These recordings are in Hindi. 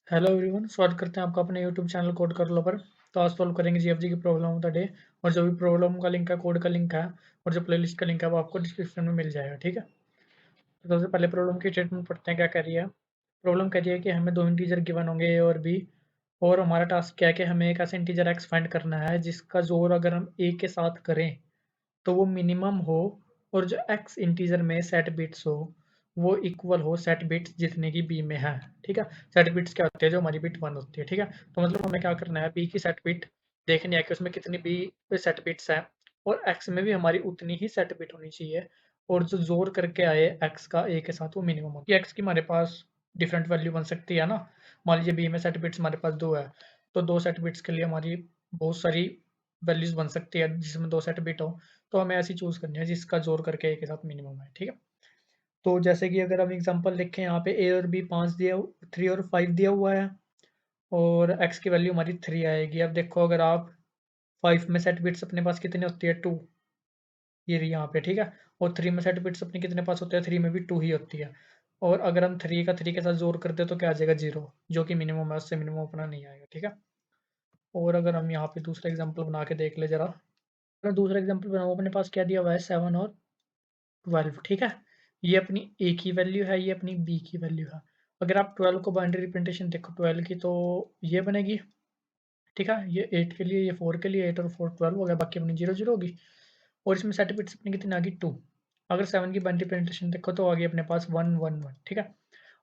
हेलो एवरीवन, स्वागत करते हैं आपका अपने यूट्यूब चैनल कोड कर लो पर। तो आज सॉल्व करेंगे जीएफजी की प्रॉब्लम ऑफ द डे। और जो भी प्रॉब्लम का लिंक है, कोड का लिंक है और जो प्लेलिस्ट का लिंक है वो आपको डिस्क्रिप्शन में मिल जाएगा। ठीक है, तो सबसे पहले प्रॉब्लम की स्टेटमेंट पढ़ते हैं। क्या कह रही है प्रॉब्लम? कह रही है कि हमें दो इंटीजर गिवन होंगे ए और बी, और हमारा टास्क क्या है कि हमें एक ऐसा इंटीजर एक्स फाइंड करना है जिसका जोर अगर हम ए के साथ करें तो वो मिनिमम हो, और जो एक्स इंटीजर में सेट बिट्स हो वो इक्वल हो सेट बिट्स जितने की बी में है। ठीक है, सेट बिट्स क्या होती है? जो हमारी बिट 1 होती है। ठीक है, तो मतलब हमें क्या करना है, बी की सेट बिट देखनी है कि उसमें कितनी बी सेट बिट्स है, और एक्स में भी हमारी उतनी ही सेट बिट होनी चाहिए, और जो जोर करके आए एक्स का ए के साथ वो मिनिमम होती है। एक्स की हमारे पास डिफरेंट वैल्यू बन सकती है ना। मान लीजिए बी में सेट बिट्स हमारे पास 2 है, तो 2 सेट बिट्स के लिए हमारी बहुत सारी वैल्यूज बन सकती है जिसमें 2 सेट बिट हो। तो हमें ऐसी चूज करनी है जिसका जोड़ करके ए के साथ मिनिमम है। ठीक है, तो जैसे कि अगर हम एग्जांपल देखें, यहाँ पे ए और बी 5 दिया, 3 और 5 दिया हुआ है, और एक्स की वैल्यू हमारी 3 आएगी। अब देखो, अगर आप 5 में सेट बिट्स अपने पास कितने होती है? 2, ये रही यहाँ पे। ठीक है, और 3 में सेट बिट्स अपने कितने पास होते हैं? 3 में भी 2 ही होती है। और अगर हम 3 का 3 के साथ जोड़ कर दे तो क्या आ जाएगा? 0, जो कि मिनिमम है, उससे मिनिमम अपना नहीं आएगा। ठीक है, और अगर हम यहाँ पे दूसरा एग्जाम्पल बना के देख ले जरा। दूसरा एग्जाम्पल बनाओ, अपने पास क्या दिया हुआ है? 7 और 12। ठीक है, ये अपनी ए की वैल्यू है, ये अपनी बी की वैल्यू है। अगर आप 12 को बाइनरी रिप्रेजेंटेशन देखो 12 की, तो ये बनेगी। ठीक है, ये 8 के लिए, ये 4 के लिए, 8 और 4 12 हो गया, बाकी अपनी 0 0 होगी। और इसमें सेट बिट्स अपनी कितनी आ गई? 2। अगर 7 की बाइनरी रिप्रेजेंटेशन देखो तो आ गई अपने पास 1 1 1। ठीक है,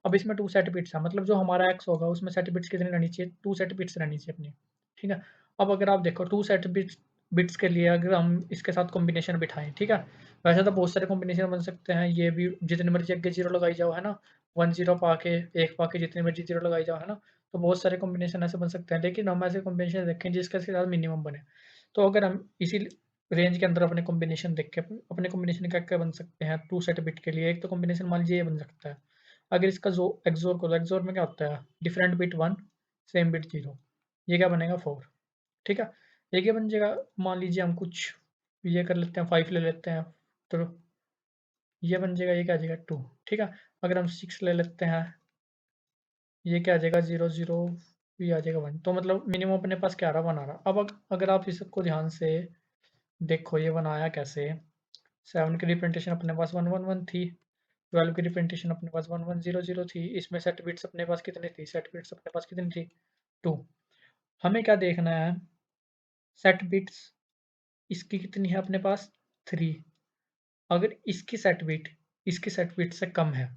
अब इसमें 2 सेट बिट्स है, मतलब जो हमारा एक्स होगा उसमें सेट बिट्स कितनी रहनी चाहिए? 2 सेट बिट्स रहनी चाहिए अपनी। ठीक है, अब अगर आप देखो 2 सेट बिट्स बिट्स के लिए अगर हम इसके साथ कॉम्बिनेशन बिठाएं, ठीक है, वैसे तो बहुत सारे कॉम्बिनेशन बन सकते हैं, ये भी जितने मर्जी आगे जीरो लगाई जाओ, है ना। 1 0 पाके, 1 पाके, जितने मर्जी जीरो लगाई जाओ, है ना। तो बहुत सारे कॉम्बिनेशन ऐसे बन सकते हैं, लेकिन हम ऐसे कॉम्बिनेशन देखें जिसके साथ मिनिमम बने। तो अगर हम इसी रेंज के अंदर अपने कॉम्बिनेशन देख के अपने कॉम्बिनेशन क्या क्या बन सकते हैं 2 सेट बिट के लिए? एक तो कॉम्बिनेशन मान लीजिए ये बन सकता है। अगर इसका जो एक्सोर को, एक्सोर में क्या होता है? Different bit 1, same bit 0। ये क्या बनेगा? 4। ठीक है, ये क्या बन जाएगा? मान लीजिए हम कुछ ये कर लेते हैं, 5 ले लेते हैं, तो ये बन जाएगा, ये क्या आ जाएगा? 2। ठीक है, अगर हम 6 ले लेते हैं, ये क्या आ जाएगा? 0 0, ये आ जाएगा 1। तो मतलब मिनिमम अपने पास क्या आ रहा? 1 आ रहा। अब अगर आप इसको ध्यान से देखो, ये बनाया कैसे? 7 की रिप्रेजेंटेशन अपने पास 1 1 1 थी, 12 की रिप्रेजेंटेशन अपने पास 1 1 0 0 थी। इसमें सेट बिट्स अपने पास कितनी थी? सेट बिट्स अपने पास कितनी थी? 2। हमें क्या देखना है? सेट बिट्स इसकी कितनी है अपने पास? 3। अगर इसकी सेट बिट से कम है,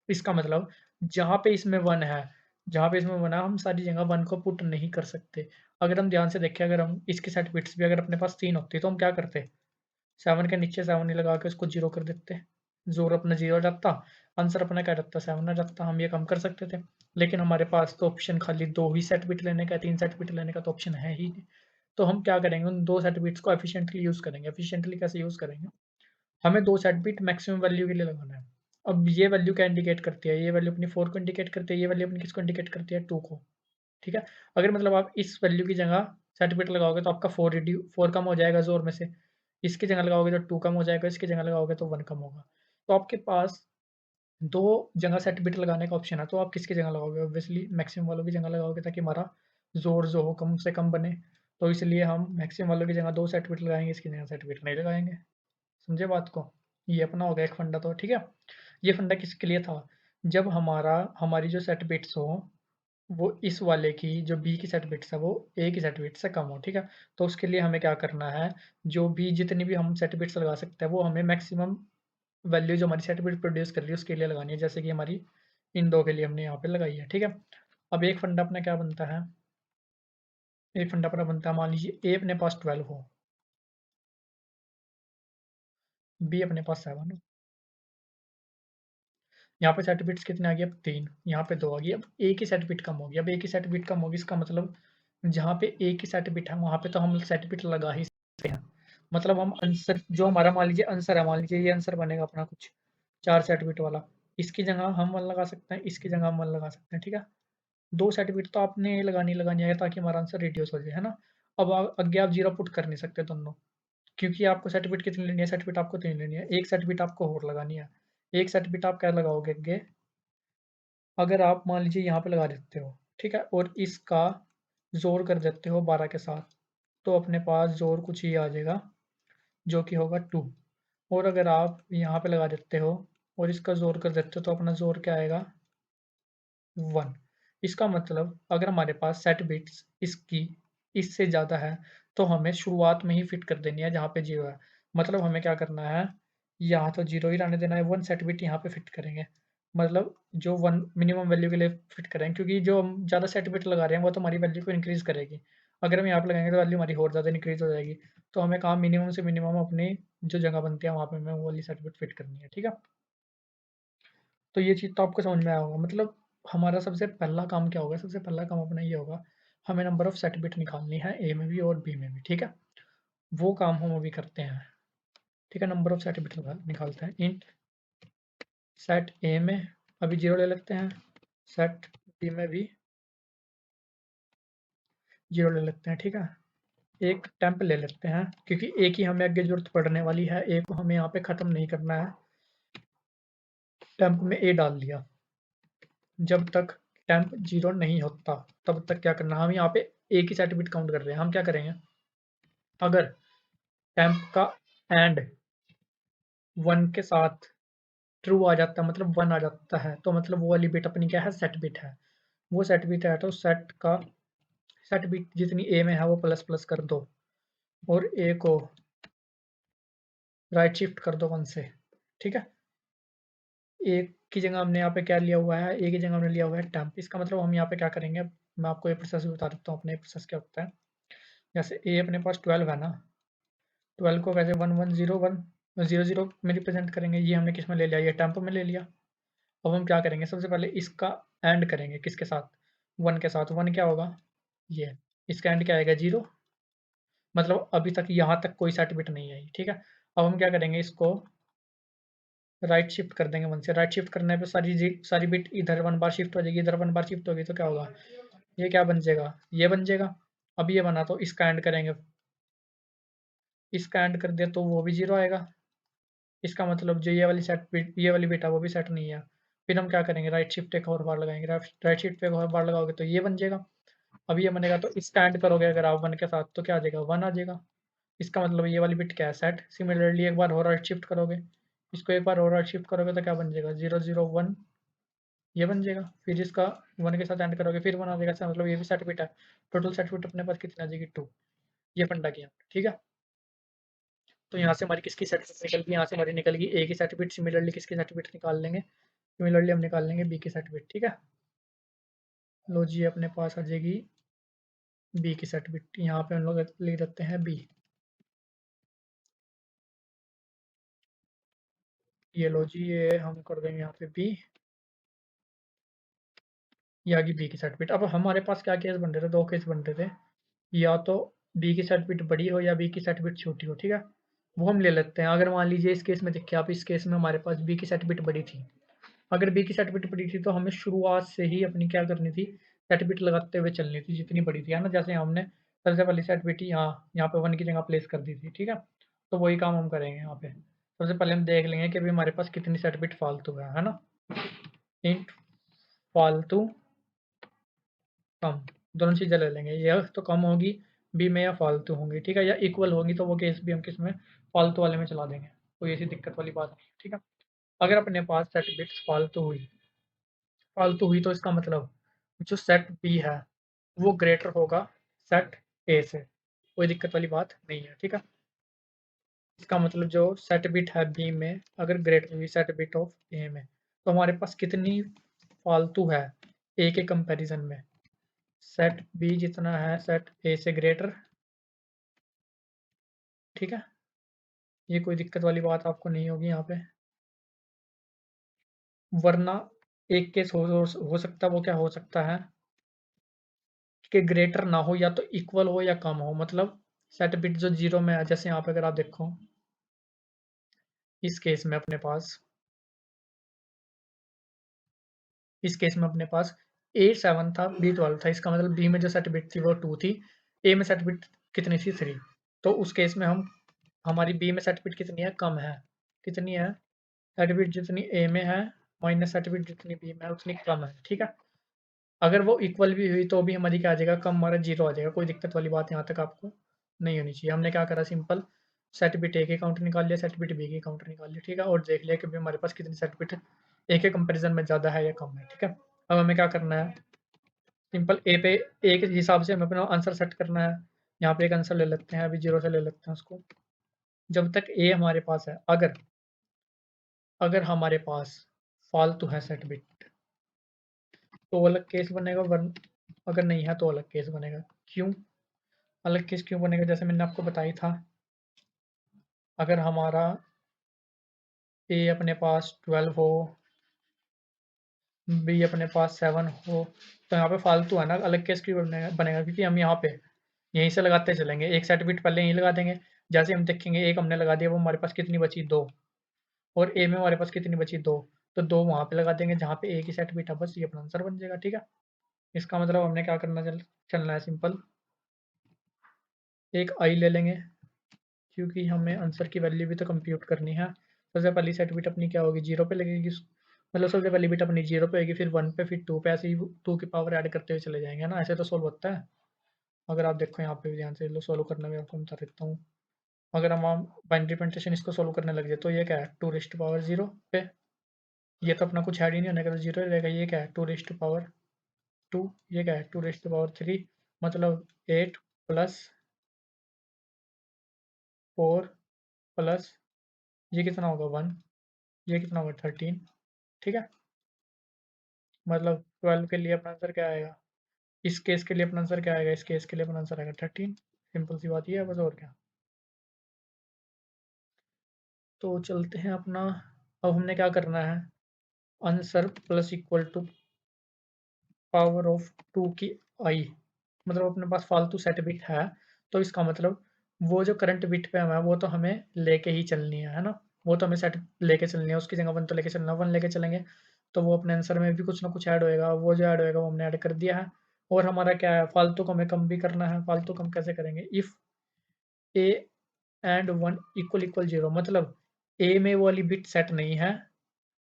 इसका मतलब जहाँ पे इसमें 1 है, जहाँ पे इसमें 1 है, हम सारी जगह 1 को पुट नहीं कर सकते। अगर हम ध्यान से देखें, अगर हम इसकी सेट बिट्स भी अगर अपने पास 3 होती तो हम क्या करते? 7 के नीचे 7 ही लगा के उसको 0 कर देते। जोर अपना 0 जाता, आंसर अपना क्या रहता? 7 आ जाता। हम ये कम कर सकते थे, लेकिन हमारे पास तो ऑप्शन खाली 2 ही सेट बिट लेने का, 3 सेट बिट लेने का तो ऑप्शन है ही नहीं। तो हम क्या करेंगे? उन 2 सेट बिट्स को एफिशिएंटली यूज़ करेंगे। एफिशिएंटली कैसे यूज़ करेंगे? हमें 2 सेट बिट मैक्सिमम वैल्यू के लिए लगाना है। अब ये वैल्यू क्या इंडिकेट करती है? ये वैल्यू अपनी 4 को इंडिकेट करती है, ये वैल्यू अपनी किसको इंडिकेट करती है? 2 को। ठीक है, अगर मतलब आप इस वैल्यू की जगह सेट बिट लगाओगे तो आपका 4 कम हो जाएगा जोर में से। इसकी जगह लगाओगे तो 2 कम हो जाएगा, इसकी जगह लगाओगे तो 1 कम होगा। तो आपके पास 2 जगह सेट बिट लगाने का ऑप्शन है, तो आप किसकी जगह लगाओगे? ऑब्वियसली मैक्सिमम वालों की जगह लगाओगे, ताकि हमारा जोर जो हो कम से कम बने। तो इसलिए हम मैक्सिमम वालों की जगह 2 सेट बिट लगाएंगे, इसकी जगह सेट बिट नहीं लगाएंगे। समझे बात को? ये अपना हो गया एक फंडा। तो ठीक है, ये फंडा किसके लिए था? जब हमारी जो सेट बिट्स हो वो इस वाले की, जो बी की सेट बिट्स है वो ए की सेट बिट्स से कम हो। ठीक है, तो उसके लिए हमें क्या करना है? जो भी जितनी भी हम सेट बिट्स लगा सकते हैं वो हमें मैक्सिमम वैल्यू जो हमारी सेट बिट प्रोड्यूस कर रही है उसके लिए लगानी है, जैसे कि हमारी इन 2 के लिए हमने यहाँ पे लगाई है। ठीक है, अब एक फंडा अपना क्या बनता है? एक फंडा अपना बनता है, मान लीजिए ए अपने पास 12 हो, बी अपने पास 7 हो। यहाँ पे सेट बिट्स कितने आ गए? अब 3, यहाँ पे 2 आ गई। अब ए की सेट बिट कम होगी। अब ए की सेट बिट कम होगी, इसका मतलब जहाँ पे ए की सेट बिट है वहाँ पे तो हम सेट बिट लगा ही सकते हैं। मतलब हम आंसर जो हमारा, मान लीजिए आंसर है, मान लीजिए ये आंसर बनेगा अपना कुछ 4 सेट बिट वाला, इसकी जगह हम 1 लगा सकते हैं, इसकी जगह हम 1 लगा सकते हैं। ठीक है, 2 सेट बिट तो आपने लगानी है ताकि हमारा आंसर रिड्यूस हो जाए, है ना। अब आगे आप 0 पुट कर नहीं सकते दोनों, क्योंकि आपको सेट बिट कितनी लेनी है? सेट बिट आपको 3 लेनी है, एक सेट बिट आपको और लगानी है। एक सेट बिट आप क्या लगाओगे आगे? अगर आप मान लीजिए यहाँ पे लगा देते हो, ठीक है, और इसका जोड़ कर देते हो 12 के साथ, तो अपने पास जोड़ कुछ ही आ जाएगा जो कि होगा 2। और अगर आप यहाँ पे लगा देते हो और इसका जोड़ कर देते हो तो अपना जोड़ क्या आएगा 1। इसका मतलब अगर हमारे पास सेट बिट्स इसकी इससे ज़्यादा है तो हमें शुरुआत में ही फिट कर देनी है जहाँ पे 0 है। मतलब हमें क्या करना है, यहाँ तो 0 ही रहने देना है, 1 सेट बिट यहाँ पे फिट करेंगे। मतलब जो 1 मिनिमम वैल्यू के लिए फिट करेंगे, क्योंकि जो हम ज़्यादा सेट बिट लगा रहे हैं वो तो हमारी वैल्यू को इंक्रीज़ करेगी। अगर हम यहाँ पे लगाएंगे तो वैल्यू हमारी और ज़्यादा इंक्रीज़ हो जाएगी। तो हमें कहाँ मिनिमम से मिनिमम अपनी जो जगह बनती है वहाँ पे हमें वो वाली सेट बिट फिट करनी है, ठीक है। तो ये चीज़ तो आपको समझ में आया होगा। मतलब हमारा सबसे पहला काम क्या होगा, सबसे पहला काम अपना ये होगा, हमें नंबर ऑफ सेट बिट निकालनी है ए में भी और बी में भी, ठीक है। वो काम हम अभी करते हैं, ठीक है। नंबर ऑफ सेट बिट निकालते हैं। इंट सेट ए में अभी 0 ले लेते हैं, सेट बी में भी 0 ले लेते हैं, ठीक है। एक टेम्प ले लेते हैं क्योंकि एक ही हमें आगे जरूरत पड़ने वाली है, एक को हमें यहाँ पे ख़त्म नहीं करना है। टेम्प में ए डाल दिया। जब तक टेम्प 0 नहीं होता तब तक क्या करना, हम यहाँ पे एक ही सेट बिट काउंट कर रहे हैं। हम क्या करेंगे, अगर टेम्प का एंड 1 के साथ ट्रू आ जाता है, मतलब 1 आ जाता है, तो मतलब वो वाली बिट अपनी क्या है, सेट बिट है। वो सेट बिट है तो सेट बिट जितनी ए में है वो प्लस प्लस कर दो और ए को राइट शिफ्ट कर दो 1 से, ठीक है। एक की जगह हमने यहाँ पे क्या लिया हुआ है, ए की जगह हमने लिया हुआ है टेम्प। इसका मतलब हम यहाँ पे क्या करेंगे, मैं आपको ये प्रोसेस बता देता हूँ अपने प्रोसेस क्या होता है। जैसे ए अपने पास 12 है ना, 12 को वैसे 1101 00 में रिप्रेजेंट करेंगे। ये हमने किस में ले लिया, ये टेम्पो में ले लिया। अब हम क्या करेंगे, सबसे पहले इसका एंड करेंगे किसके साथ, 1 के साथ। 1 क्या होगा, ये इसका एंड क्या आएगा 0। मतलब अभी तक यहाँ तक कोई सेट बिट नहीं आई, ठीक है। अब हम क्या करेंगे, इसको राइट शिफ्ट कर देंगे 1 से। राइट शिफ्ट करने पे सारी बिट इधर 1 बार शिफ्ट हो जाएगी, इधर 1 बार शिफ्ट होगी तो क्या होगा, ये क्या बन जाएगा, ये बन जाएगा। अब ये बना तो इसका एंड करेंगे, इसका एंड कर दिया तो वो भी 0 आएगा। इसका मतलब जो ये वाली बिट है वो भी सेट नहीं है। फिर हम क्या करेंगे, राइट शिफ्ट एक और बार लगाएंगे, राइट शिफ्ट पे एक और बार लगाओगे तो ये बन जाएगा। अब ये बनेगा तो इसका एंड करोगे अगर आप 1 के साथ तो क्या आ जाएगा, 1 आ जाएगा। इसका मतलब ये वाली बिट क्या है, सेट। सिमिलरली एक बार और राइट शिफ्ट करोगे, इसको एक बार और राइट शिफ्ट करोगे तो क्या बन जाएगा, 0 0 1, ये बन जाएगा। फिर इसका 1 के साथ एंड करोगे फिर 1 आ जाएगा। इसका मतलब ये भी सेट बिट है। टोटल सेट बिट अपने पास कितनी आ जाएगी, 2। ये फंडा किया, ठीक है। तो यहाँ से हमारी किसकी सेट बिट निकल गई, यहाँ से हमारी निकल गई ए की सेट बिट। सिमिलरली किसकी सेट बिट निकाल लेंगे, सिमिलरली हम निकाल लेंगे बी की सेट बिट, ठीक है। लो जी अपने पास आ जाएगी बी की सेट बिट। यहाँ पे हम लोग लिख देते हैं बी। ये लो जी, ये हम कर देंगे यहाँ पे बी, ये आ गई बी की सेट बिट। अब हमारे पास क्या केस बन रहे थे, दो केस बन रहे थे, या तो बी की सेट बिट बड़ी हो या बी की सेट बिट छोटी हो, ठीक है। वो हम ले लेते हैं। अगर मान लीजिए इस केस में देखिए आप, इस केस में हमारे पास बी की सेट बिट बड़ी थी। अगर बी की सेट बिट बड़ी थी तो हमें शुरुआत से ही अपनी क्या करनी थी, सेट बिट लगाते हुए चलनी थी जितनी बड़ी थी, है ना। जैसे हमने सबसे पहले सेट बिट यहाँ पे 1 की जगह प्लेस कर दी थी, ठीक है। तो वही काम हम करेंगे यहाँ पे। सबसे पहले हम देख लेंगे कि अभी हमारे पास कितनी सेट बिट फालतू है ना। इंट फालतू कम, दोनों चीज़ें ले लेंगे। यह तो कम होगी बी में या फालतू होंगी, ठीक है। या इक्वल होगी तो वो केस भी हम किस में, फालतू वाले में चला देंगे। कोई ऐसी दिक्कत वाली बात नहीं, ठीक है। अगर अपने पास सेट बिट्स फालतू हुई तो इसका मतलब जो सेट बी है वो ग्रेटर होगा सेट ए से। कोई दिक्कत वाली बात नहीं है, ठीक है। इसका मतलब जो सेट बिट है बी में अगर ग्रेटर हुई सेट बिट ऑफ ए में, तो हमारे पास कितनी फालतू है ए के कंपैरिजन में, सेट बी जितना है सेट ए से ग्रेटर, ठीक है। ये कोई दिक्कत वाली बात आपको नहीं होगी यहाँ पे। वरना एक केस हो सकता है, वो क्या हो सकता है कि ग्रेटर ना हो, या तो इक्वल हो या कम हो। मतलब सेट बिट जो 0 में है, जैसे यहाँ पे अगर आप देखो इस केस में अपने पास, इस केस में अपने पास ए 7 था बी 12 था। इसका मतलब बी में जो सेट बिट थी वो 2 थी, ए में सेट बिट कितनी थी 3। तो उस केस में हम, हमारी बी में सेट बिट कितनी है, कम है। कितनी है, सेट बिट जितनी ए में है माइनस सेट बिट जितनी बी में है उतनी कम है, ठीक है। अगर वो इक्वल भी हुई तो भी हमारी क्या आ जाएगा, कम हमारा 0 आ जाएगा। कोई दिक्कत वाली बात यहाँ तक आपको नहीं होनी चाहिए। हमने क्या करा, सिंपल सेट बिट ए के काउंटर निकाल लिया, सेट बिट बी के काउंटर निकाल लिया, ठीक है, और देख लिया कि भाई हमारे पास कितनी सेट बिट ए के कंपेरिजन में ज़्यादा है या कम है, ठीक है। अब हमें क्या करना है, सिंपल ए पे ए के हिसाब से हमें अपना आंसर सेट करना है। यहाँ पे एक आंसर ले लेते हैं, अभी 0 से ले लेते हैं उसको। जब तक ए हमारे पास है, अगर अगर हमारे पास फालतू है सेट बिट तो अलग केस बनेगा, वरन अगर नहीं है तो अलग केस बनेगा। क्यों अलग केस क्यों बनेगा, जैसे मैंने आपको बताया था, अगर हमारा ए अपने पास 12 हो, बी अपने पास 7 हो, तो यहाँ पे फालतू है ना, अलग केस क्यों बनेगा, क्योंकि हम यहाँ पे यहीं से लगाते चलेंगे, एक सेट बिट पहले यहीं लगा देंगे। जैसे हम देखेंगे एक हमने लगा दिया, वो हमारे पास कितनी बची, 2, और ए में हमारे पास कितनी बची, 2, तो 2 वहाँ पे लगा देंगे जहाँ पे ए की सेट बिट है, बस ये अपना आंसर बन जाएगा, ठीक है। इसका मतलब हमने क्या करना, चलना है सिंपल, एक आई ले लेंगे, क्योंकि हमें आंसर की वैल्यू भी तो कंप्यूट करनी है। सबसे पहली सेट बिट अपनी क्या होगी, 0 पे लगेगी, मतलब सबसे पहली बिट अपनी 0 पे होगी, फिर 1 पे, फिर 2 पे, ऐसे ही 2 की पावर ऐड करते हुए चले जाएंगे ना, ऐसे तो सोल्व होता है। अगर आप देखो यहाँ पे भी ध्यान से लो, सोल्व करना भी आपको बता देता हूँ। अगर हम बाइनरी परमुटेशन इसको सोल्व करने लग जाए तो ये क्या है, 2 रेज़ टू पावर 0 पे, ये तो अपना कुछ ऐड ही नहीं होने का, तो 0 ही रहेगा। ये क्या है, 2 रेज़ टू पावर 2, ये क्या है, 2 रेज़ टू पावर 3, मतलब 8 प्लस 4 प्लस ये कितना होगा, 1, ये कितना होगा, 13, ठीक है। मतलब 12 के लिए अपना आंसर क्या आएगा, इस केस के लिए अपना आंसर क्या आएगा, इस केस के लिए अपना आंसर आएगा 13। सिंपल सी बात ये है बस, और क्या। तो चलते हैं अपना, अब हमने क्या करना है, answer plus equal to power of 2 की आई, मतलब अपने पास फालतू सेट बिट है, तो इसका मतलब वो जो करंट बिट पे है वो तो हमें लेके ही चलनी है ना, वो तो हमें सेट लेके चलनी है, उसकी जगह 1 तो लेके चलना है, 1 लेके चलेंगे तो वो अपने आंसर में भी कुछ ना कुछ ऐड होएगा, वो जो ऐड होएगा वो हमने ऐड कर दिया है। और हमारा क्या है, फालतू को हमें कम भी करना है। फालतू कम कैसे करेंगे, if A and 1 equal equal 0, मतलब ए में वो वाली बिट सेट नहीं है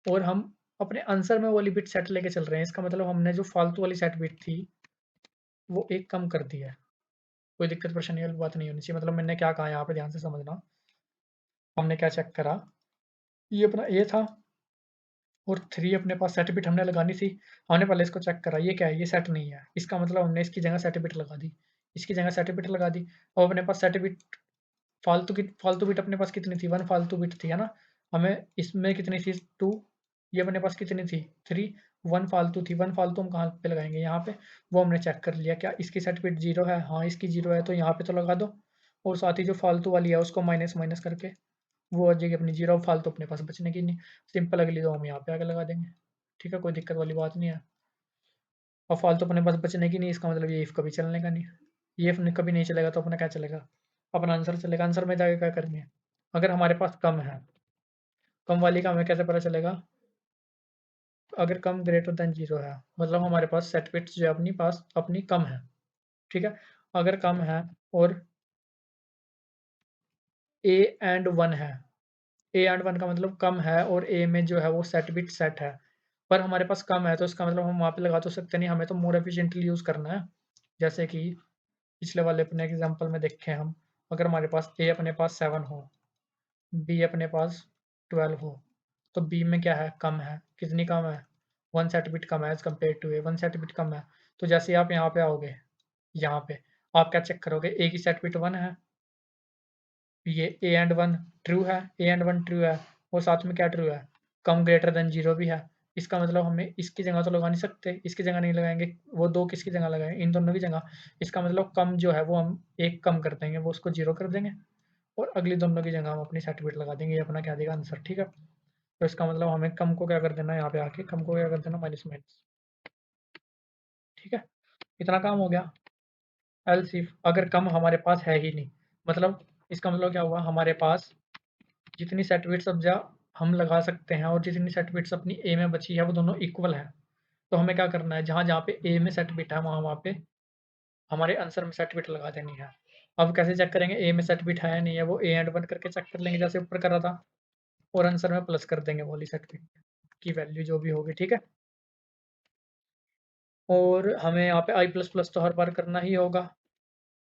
और हम अपने आंसर में वो वाली बिट सेट लेके चल रहे हैं, इसका मतलब हमने जो फालतू वाली सेट बिट थी वो एक कम कर दी है। कोई दिक्कत परेशानी वाली बात नहीं होनी चाहिए। मतलब मैंने क्या कहा यहाँ पे ध्यान से समझना, हमने क्या चेक करा, ये अपना ए था और 3 अपने पास सेट बिट हमने लगानी थी। हमने पहले इसको चेक करा, ये क्या है, ये सेट नहीं है, इसका मतलब हमने इसकी जगह सेट बिट लगा दी, इसकी जगह सेट बिट लगा दी। और अपने पास सेट बिट फालतू बिट अपने पास कितनी थी, 1 फालतू बिट थी, है ना। हमें इसमें कितनी थी, 2, ये अपने पास कितनी थी, 3, 1 फालतू थी, 1 फालतू हम कहाँ पे लगाएंगे, यहाँ पे। वो हमने चेक कर लिया, क्या इसकी सेट बिट 0 है, हाँ इसकी 0 है, तो यहाँ पे तो लगा दो। और साथ ही जो फालतू वाली है उसको माइनस माइनस करके वो आ जाएगी अपनी 0, फालतू अपने पास बचने की नहीं। सिंपल अगली दो हम यहाँ पे आके लगा देंगे, ठीक है, कोई दिक्कत वाली बात नहीं है। और फालतू अपने पास बचने की नहीं, इसका मतलब ये इफ कभी चलने का नहीं, ये इफ कभी नहीं चलेगा तो अपना क्या चलेगा, अपना आंसर चलेगा। आंसर में जाके क्या करेंगे, अगर हमारे पास कम है, कम वाली का हमें कैसे पता चलेगा, अगर कम ग्रेटर देन 0 है, मतलब हमारे पास सेट बिट्स जो है अपनी पास अपनी कम है, ठीक है। अगर कम है और ए एंड 1 है, ए एंड 1 का मतलब कम है और ए में जो है वो सेट बिट सेट है, पर हमारे पास कम है, तो इसका मतलब हम वहाँ पे लगा तो सकते नहीं, हमें तो मोर एफिशिएंटली यूज़ करना है। जैसे कि पिछले वाले अपने एग्जांपल में देखें हम, अगर हमारे पास ए अपने पास 7 हो, बी अपने पास 12 हो, तो बी में क्या है, कम है, कितनी कम है, 1 सेट बिट कम है as compare to a, 1 set bit कम है। तो जैसे ही आप यहाँ पे आओगे, यहाँ पे आप क्या चेक करोगे, ए की सेट बिट 1 है, ये ए एंड 1 ट्रू है, ए एंड 1 ट्रू है, और साथ में क्या ट्रू है, कम ग्रेटर देन 0 भी है। इसका मतलब हमें इसकी जगह तो लगा नहीं सकते, इसकी जगह नहीं लगाएंगे, वो 2 किसकी जगह लगाएंगे, इन दोनों की जगह। इसका मतलब कम जो है वो हम एक कम कर देंगे, वो उसको 0 कर देंगे, और अगली दोनों की जगह हम अपनी सेट बिट लगा देंगे, ये अपना क्या देगा, आंसर, ठीक है। तो इसका मतलब हमें कम को क्या कर देना है, यहाँ पे आके कम को क्या कर देना, माइनस माइनस, ठीक है। इतना काम हो गया। एल्स इफ अगर कम हमारे पास है ही नहीं, मतलब इसका मतलब क्या हुआ, हमारे पास जितनी सेट बिट्स अब जा हम लगा सकते हैं और जितनी सेट बिट्स अपनी ए में बची है वो दोनों इक्वल है। तो हमें क्या करना है, जहाँ जहाँ पे ए में सेट बिट है वहाँ वहाँ पे हमारे आंसर में सेट बिट लगा देनी है। अब कैसे चेक करेंगे, ए में सेट बिट है या नहीं है, वो ए एंड 1 करके चेक कर लेंगे जैसे ऊपर कर रहा था, और आंसर में प्लस कर देंगे वो वाली सेट बिट की वैल्यू जो भी होगी, ठीक है। और हमें यहाँ पे आई प्लस प्लस तो हर बार करना ही होगा,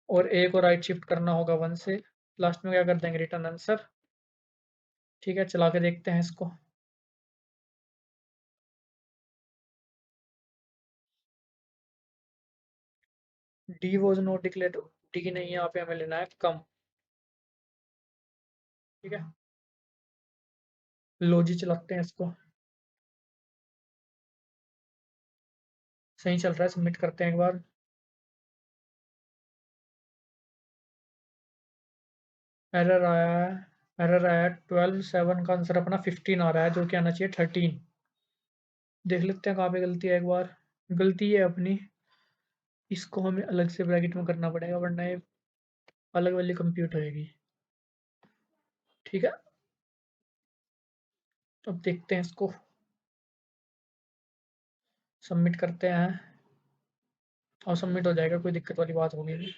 और ए को राइट शिफ्ट करना होगा 1 से, लास्ट में क्या कर देंगे रिटर्न आंसर। ठीक है, चला के देखते हैं इसको। D was not declare, D नहीं है यहाँ पे, हमें लेना है कम। ठीक है, लो जी चलाते हैं इसको। सही चल रहा है, सबमिट करते हैं एक बार। एरर आया है, एरर आया है 12 7 का आंसर अपना 15 आ रहा है, जो कि आना चाहिए 13। देख लेते हैं कहाँ पे गलती है एक बार। गलती है अपनी, इसको हमें अलग से ब्रैकेट में करना पड़ेगा, वरना ये अलग वाली कंप्यूट होएगी। ठीक है, अब देखते हैं इसको, सबमिट करते हैं और सबमिट हो जाएगा, कोई दिक्कत वाली बात होगी नहीं।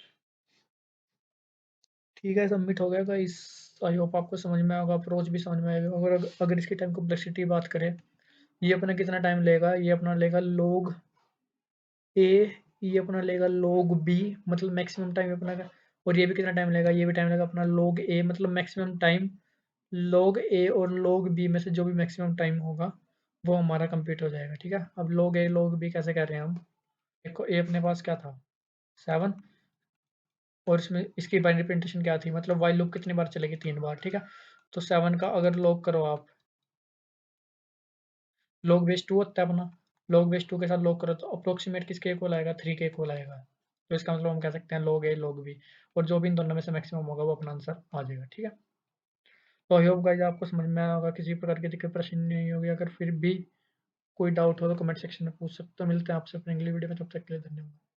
ठीक है, सबमिट हो गया इस। आई होप आपको समझ में आएगा, अप्रोच भी समझ में आएगा। अगर इसकी टाइम कॉम्प्लेक्सिटी बात करें, ये अपना कितना टाइम लेगा, ये अपना लेगा log ए, ये अपना लेगा log बी, मतलब मैक्सिमम टाइम अपना का। और ये भी कितना टाइम लेगा, ये भी टाइम लेगा अपना log ए, मतलब मैक्सिमम टाइम log ए और log बी में से जो भी मैक्सिमम टाइम होगा वो हमारा कंप्लीट हो जाएगा। ठीक है, अब log ए log बी कैसे कर रहे हैं हम। देखो ए अपने पास क्या था 7, और इसमें इसकी बाइनरी रिप्रेजेंटेशन क्या थी, मतलब वाइल लूप कितनी बार चलेगी, 3 बार। ठीक है, तो 7 का अगर log करो आप, log बेस 2 होता है अपना, log बेस 2 के साथ log करो तो अप्रोक्सीमेट किसके इक्वल आएगा, 3 के इक्वल आएगा। तो इसका मतलब हम कह सकते हैं log ए log बी, और जो भी इन दोनों में से मैक्सिमम होगा वो अपना आंसर आ जाएगा। ठीक है, तो आई होप गाइस आपको समझ में आया होगा, किसी प्रकार की दिक्कत परेशानी नहीं होगी। अगर फिर भी कोई डाउट हो तो कमेंट सेक्शन में पूछ सकते हो। मिलते हैं आपसे अपने अगली वीडियो में, तब तक के लिए धन्यवाद।